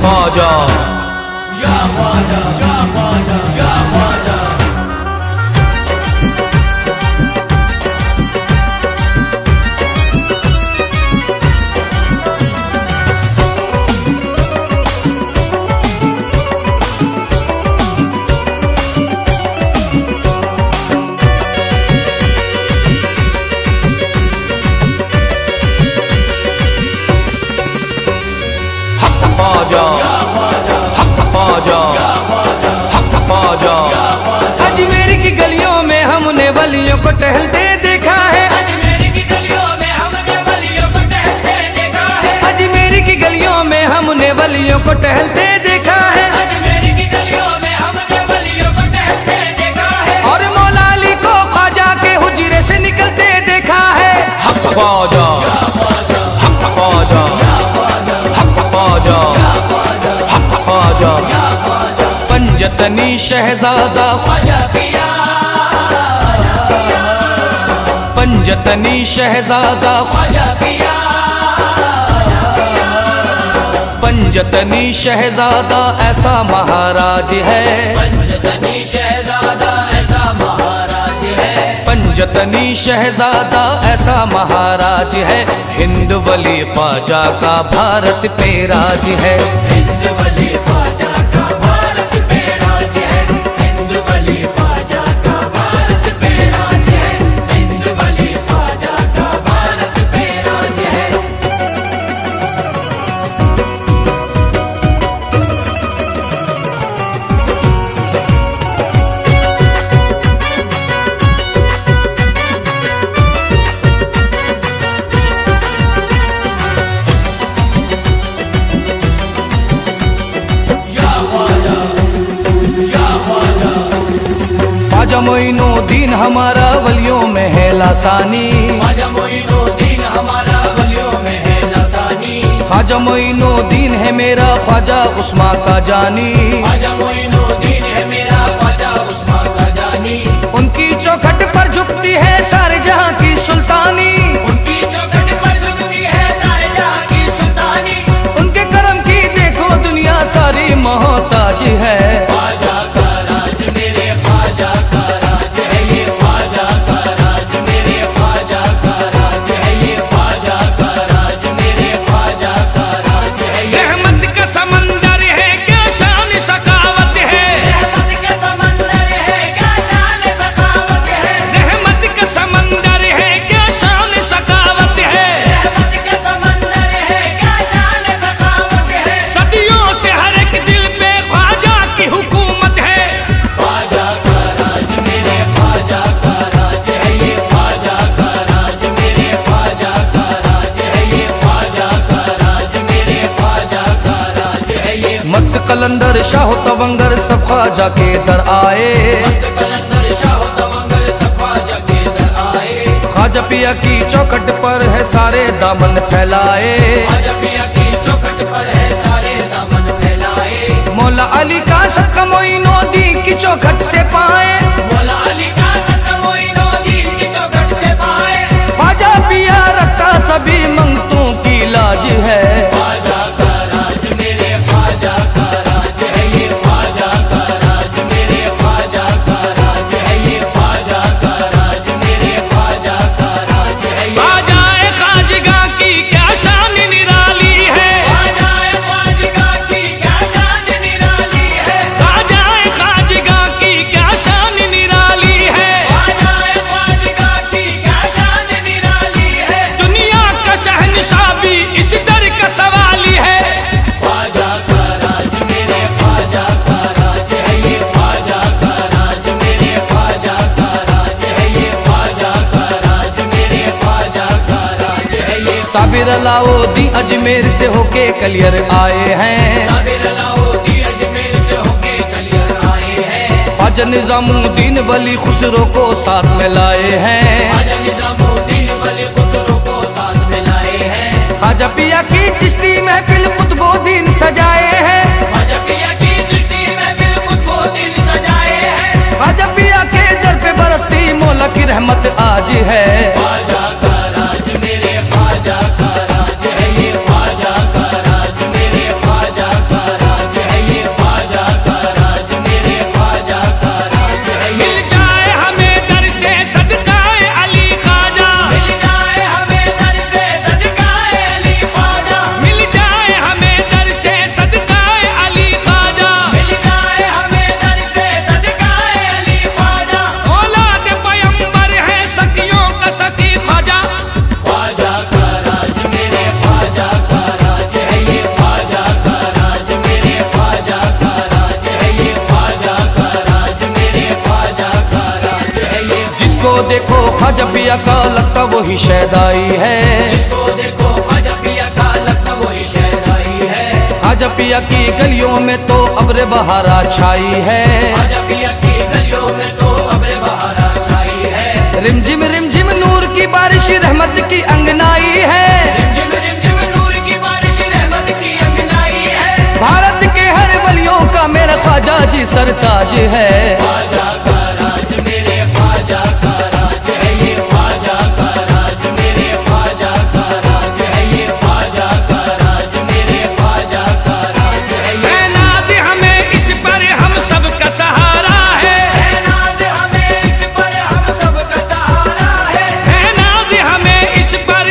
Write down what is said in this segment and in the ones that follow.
ख्वाजा या ख्वाजा या ख्वाजा या ख्वाजा। अजमेर की गलियों में हमने वलियों को टहलते देखा है। अजमेर की गलियों में हमने वलियों को टहलते देखा है। अजमेर की गलियों में हमने वलियों को टहलते देखा है। अजमेर की गलियों में हमने वलियों को टहलते देखा है। और मौला अली को ख्वाजा के हुजरे से निकलते देखा है। हक ख्वाजा हक ख्वाजा हक ख्वाजा हक ख्वाजा। पंजतनी शहजादा ख्वाजा पिया पंजतनी शहजादा ख्वाजा पिया पंजतनी शहजादा ऐसा महाराज है। पंजतनी शहजादा ऐसा महाराज है। पंजतनी शहजादा ऐसा महाराज है। हिंद वली ख्वाजा का भारत पे राज है। हिंद वली ख्वाजा का भारत पे राज है। हिंद वली ख्वाजा का भारत पे राज है। हिंद वली ख्वाजा का भारत पे राज है। ख्वाजा मोइनुद्दीन हमारा वलियों में है लासानी। ख्वाजा मोइनुद्दीन हमारा वलियों में है लासानी। ख्वाजा मोइनुद्दीन है मेरा ख्वाजा उस्मा का जानी। ख्वाजा मोइनुद्दीन है मेरा ख्वाजा उस्मा का जानी। उनकी चौखट पर झुकती है सारे जहां की सुल्तानी। उनकी चौखट पर झुकती है सारे जहां की सुल्तानी। उनके करम की देखो दुनिया सारी मोहताज है। ख्वाजा का राज मेरे ख्वाजा का राज है। ये ख्वाजा का राज मेरे ख्वाजा का राज है। ये ख्वाजा का राज मेरे ख्वाजा का राज है। ये रहमत का समंदर है क्या शान सखावत है। रहमत का समंदर है क्या शान सखावत है। रहमत का समंदर है क्या शान सखावत है। रहमत का समंदर है क्या शान सखावत है। सदियों से हर एक दिल पे ख्वाजा की हुकूमत है। ख्वाजा का राज मेरे ख्वाजा का राज है। ये ख्वाजा का राज मेरे ख्वाजा का राज है। ये ख्वाजा का राज मेरे ख्वाजा का राज है। ये मस्त कलंदर शाह तवंगर सब ख्वाजा के दर आए। मस्त कलंदर शाह तवंगर सब ख्वाजा के दर आए। ख्वाजा पिया की चौखट पर है सारे दामन फैलाए। ख्वाजा पिया की चौखट पर है सारे दामन फैलाए। मौला अली का सदका मोइनुद्दीन की चौखट से पाए। मौला अली का सदका मोइनुद्दीन की चौखट से पाए। ख्वाजा पिया रखता सभी मंगतों की लाज है। ख्वाजा का राज मेरे ख्वाजा का राज है। ये ख्वाजा का राज मेरे ख्वाजा का राज है। ये ख्वाजा का राज मेरे ख्वाजा का राज है। ये ख्वाजाए खाजगा की क्या शान निराली है। ख्वाजाए खाजगा की क्या शान निराली है। ख्वाजाए खाजगा की क्या शान निराली है। ख्वाजाए खाजगा की क्या शान निराली है। दुनिया का शहंशाह भी इस दर का सवाली है। ख्वाजा का राज मेरे ख्वाजा का राज है। ये ख्वाजा का राज मेरे ख्वाजा का राज है। ये ख्वाजा का राज मेरे ख्वाजा का राज है। ये साबिर अलाउद्दीन अजमेर से होके कलियर आए हैं। साबिर अलाउद्दीन अजमेर से होके कलियर आए हैं। ख्वाजा निजामुद्दीन वली खुसरो को साथ में लाए हैं। ख्वाजा निजामुद्दीन वली खुसरो को साथ में लाए हैं। ख्वाजा पिया की चिश्ती महफिल कुतुबुद्दीन सजाए हैं। ख्वाजा पिया की चिश्ती महफिल कुतुबुद्दीन सजाए हैं। ख्वाजा पिया के दर पे बरसती मौला की रहमत आज है। ख्वाजा का राज मेरे ख्वाजा का राज है। ये ख्वाजा का राज मेरे ख्वाजा का राज पिया का लगता वही शहदाई है। जिसको देखो ख्वाजा पिया का लगता वही शहदाई है। ख्वाजा पिया की गलियों में तो अब्र बहारा छाई है। ख्वाजा पिया की गलियों में तो अब्र बहारा छाई है। रिमझिम नूर की बारिश रहमत की अंगनाई है। रिमझिम नूर की बारिश रहमत की अंगनाई है। भारत के हर वलियों का मेरा ख्वाजा जी सरताज है। ख्वाजा का राज मेरे ख्वाजा का राज है ये। ख्वाजा का राज मेरे ख्वाजा का राज है ये। ख्वाजा का राज मेरे ख्वाजा का राज है ये। नाज हमें इस पर हम सब का सहारा है। नाज हमें इस पर हम सब का सहारा है। नाज हमें इस पर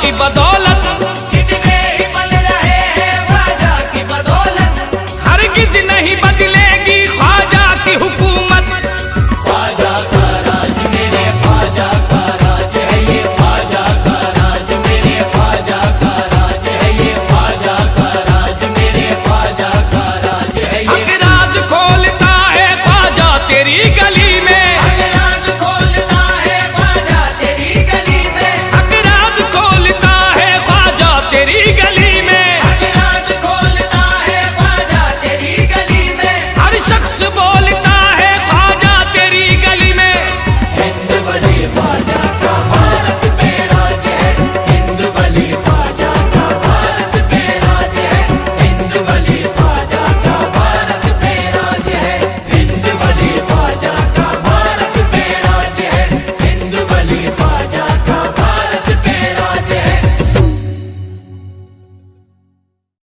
की बदौलत